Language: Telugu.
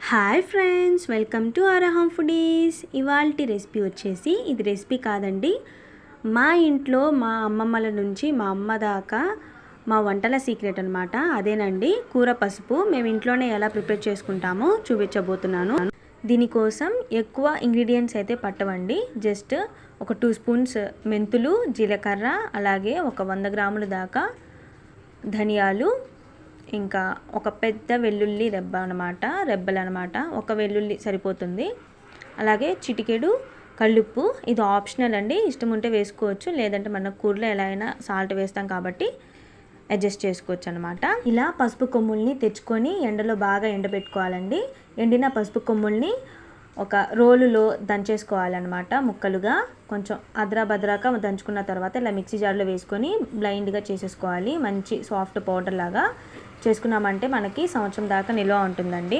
Hi friends, welcome to Arham foodies. ఇవాల్టి రెసిపీ వచ్చేసి, ఇది రెసిపీ కాదండి, మా ఇంట్లో మా అమ్మమ్మల నుంచి మా అమ్మ దాకా మా వంటల సీక్రెట్ అనమాట. అదేనండి కూర పసుపు. మేము ఇంట్లోనే ఎలా ప్రిపేర్ చేసుకుంటామో చూపించబోతున్నాను. దీనికోసం ఎక్కువ ఇంగ్రీడియంట్స్ అయితే పట్టవండి. జస్ట్ ఒక 2 స్పూన్స్ మెంతులు, జీలకర్ర, అలాగే ఒక 100 గ్రాముల దాకా ధనియాలు, ఇంకా ఒక పెద్ద వెల్లుల్లి రెబ్బలు అనమాట. ఒక వెల్లుల్లి సరిపోతుంది. అలాగే చిటికెడు కల్లుప్పు. ఇది ఆప్షనల్ అండి, ఇష్టం ఉంటే వేసుకోవచ్చు, లేదంటే మన కూరలో ఎలా అయినా సాల్ట్ వేస్తాం కాబట్టి అడ్జస్ట్ చేసుకోవచ్చు అనమాట. ఇలా పసుపు కొమ్ముల్ని తెచ్చుకొని ఎండలో బాగా ఎండబెట్టుకోవాలండి. ఎండిన పసుపు కొమ్ముల్ని ఒక రోలులో దంచేసుకోవాలన్నమాట. ముక్కలుగా కొంచెం అద్రాబద్రాక దంచుకున్న తర్వాత ఇలా మిక్సీ జార్లో వేసుకొని బ్లైండ్గా చేసేసుకోవాలి. మంచి సాఫ్ట్ పౌడర్ లాగా చేసుకున్నామంటే మనకి సంవత్సరం దాకా నిల్వ ఉంటుందండి.